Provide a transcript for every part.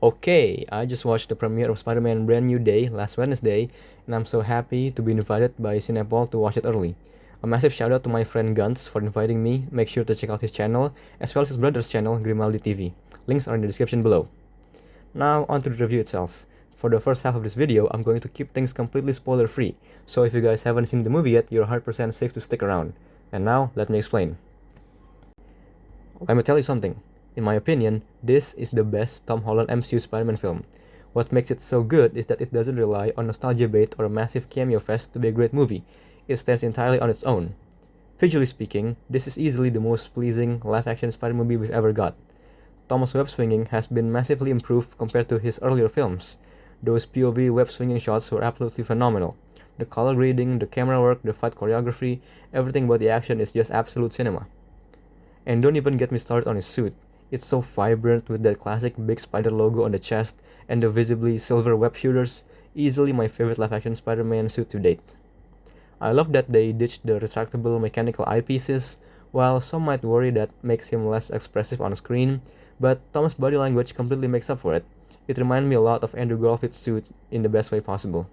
Okay, I just watched the premiere of Spider-Man Brand New Day last Wednesday, and I'm so happy to be invited by Cinepol to watch it early. A massive shout out to my friend Guns for inviting me. Make sure to check out his channel, as well as his brother's channel, Grimaldi TV. Links are in the description below. Now, on to the review itself. For the first half of this video, I'm going to keep things completely spoiler-free, so if you guys haven't seen the movie yet, you're 100% safe to stick around. And now, let me explain. Let me tell you something. In my opinion, this is the best Tom Holland MCU Spider-Man film. What makes it so good is that it doesn't rely on nostalgia bait or a massive cameo fest to be a great movie. It stands entirely on its own. Visually speaking, this is easily the most pleasing live-action Spider movie we've ever got. Thomas' web swinging has been massively improved compared to his earlier films. Those POV web swinging shots were absolutely phenomenal. The color grading, the camera work, the fight choreography, everything about the action is just absolute cinema. And don't even get me started on his suit. It's so vibrant with that classic big spider logo on the chest and the visibly silver web shooters, easily my favorite live-action Spider-Man suit to date. I love that they ditched the retractable mechanical eyepieces. While some might worry that makes him less expressive on screen, but Tom's body language completely makes up for it. It reminded me a lot of Andrew Garfield's suit in the best way possible.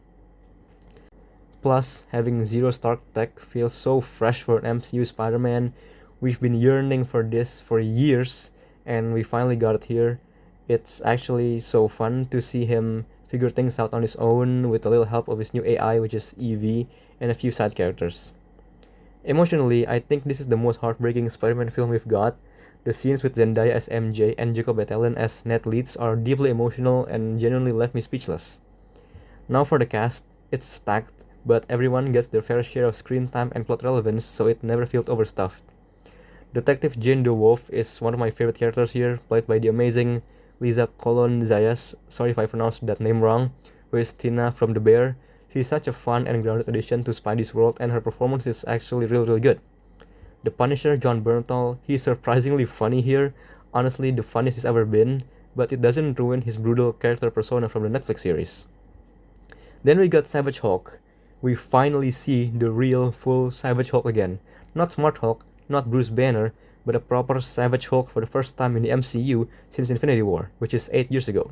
Plus, having Zero Stark tech feels so fresh for an MCU Spider-Man. We've been yearning for this for years, and we finally got it here. It's actually so fun to see him figure things out on his own with a little help of his new AI, which is Evie, and a few side characters. Emotionally, I think this is the most heartbreaking Spider-Man film we've got. The scenes with Zendaya as MJ and Jacob Batalon as Ned Leeds are deeply emotional and genuinely left me speechless. Now for the cast, it's stacked, but everyone gets their fair share of screen time and plot relevance, so it never felt overstuffed. Detective Jane DeWolf is one of my favorite characters here, played by the amazing Liza Colon Zayas, sorry if I pronounced that name wrong, who is Tina from The Bear. She's such a fun and grounded addition to Spidey's world, and her performance is actually really good. The Punisher, John Bernthal, he's surprisingly funny here, honestly the funniest he's ever been, but it doesn't ruin his brutal character persona from the Netflix series. Then we got Savage Hulk. We finally see the real, full Savage Hulk again. Not Smart Hulk, not Bruce Banner, but a proper Savage Hulk for the first time in the MCU since Infinity War, which is 8 years ago.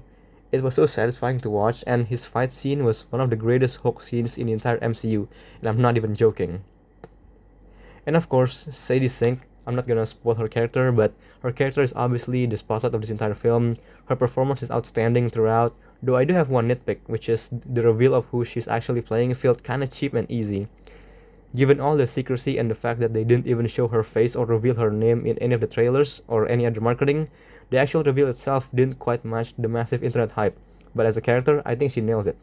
It was so satisfying to watch, and his fight scene was one of the greatest Hulk scenes in the entire MCU, and I'm not even joking. And of course, Sadie Sink. I'm not gonna spoil her character, but her character is obviously the spotlight of this entire film. Her performance is outstanding throughout, though I do have one nitpick, which is the reveal of who she's actually playing felt kinda cheap and easy. Given all the secrecy and the fact that they didn't even show her face or reveal her name in any of the trailers or any other marketing, the actual reveal itself didn't quite match the massive internet hype, but as a character, I think she nails it.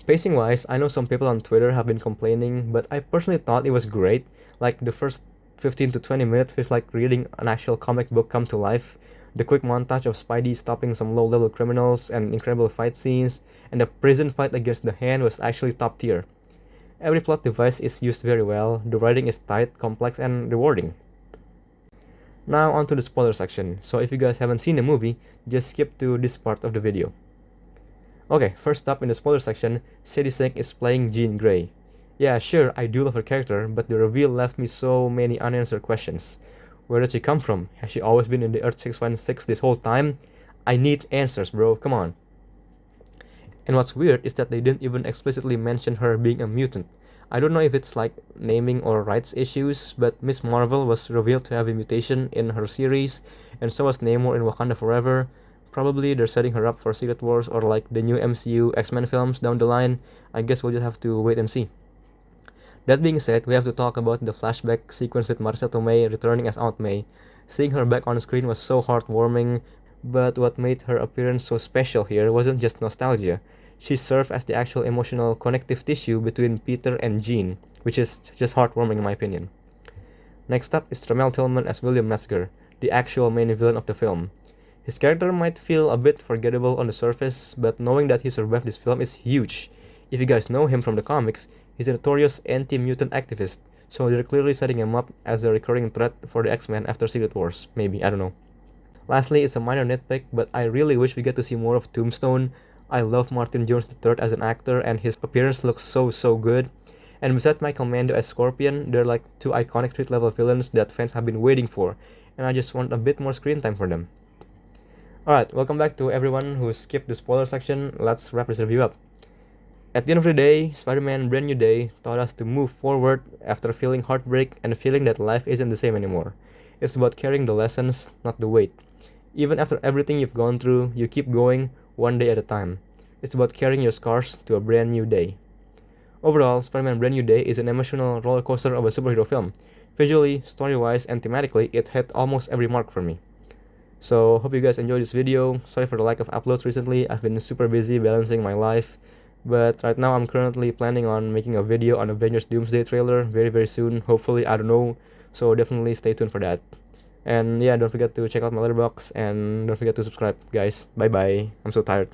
Pacing wise, I know some people on Twitter have been complaining, but I personally thought it was great. Like, the first 15 to 20 minutes feels like reading an actual comic book come to life. The quick montage of Spidey stopping some low-level criminals and incredible fight scenes, and the prison fight against the Hand was actually top tier. Every plot device is used very well, the writing is tight, complex, and rewarding. Now onto the spoiler section, so if you guys haven't seen the movie, just skip to this part of the video. Okay, first up in the spoiler section, Sadie Sink is playing Jean Grey. Yeah, sure, I do love her character, but the reveal left me so many unanswered questions. Where did she come from? Has she always been in the Earth 616 this whole time? I need answers, bro, come on. And what's weird is that they didn't even explicitly mention her being a mutant. I don't know if it's like naming or rights issues, but Miss Marvel was revealed to have a mutation in her series, and so was Namor in Wakanda Forever. Probably they're setting her up for Secret Wars or like the new MCU X-Men films down the line. I guess we'll just have to wait and see. That being said, we have to talk about the flashback sequence with Marisa Tomei returning as Aunt May. Seeing her back on screen was so heartwarming, but what made her appearance so special here wasn't just nostalgia. She served as the actual emotional connective tissue between Peter and Jean, which is just heartwarming in my opinion. Next up is Tremel Tillman as William Mesger, the actual main villain of the film. His character might feel a bit forgettable on the surface, but knowing that he survived this film is huge. If you guys know him from the comics, he's a notorious anti-mutant activist, so they're clearly setting him up as a recurring threat for the X-Men after Secret Wars, maybe, I don't know. Lastly, it's a minor nitpick, but I really wish we get to see more of Tombstone. I love Martin Jones III as an actor, and his appearance looks so good. And besides Michael Mando as Scorpion, they're like two iconic street-level villains that fans have been waiting for, and I just want a bit more screen time for them. Alright, welcome back to everyone who skipped the spoiler section. Let's wrap this review up. At the end of the day, Spider-Man Brand New Day taught us to move forward after feeling heartbreak and feeling that life isn't the same anymore. It's about carrying the lessons, not the weight. Even after everything you've gone through, you keep going one day at a time. It's about carrying your scars to a brand new day. Overall, Spider-Man Brand New Day is an emotional roller coaster of a superhero film. Visually, story-wise, and thematically, it hit almost every mark for me. So, hope you guys enjoyed this video. Sorry for the lack of uploads recently. I've been super busy balancing my life. But right now I'm currently planning on making a video on Avengers Doomsday trailer very soon. Hopefully, I don't know. So definitely stay tuned for that. And yeah, don't forget to check out my letterbox and don't forget to subscribe, guys. Bye bye. I'm so tired.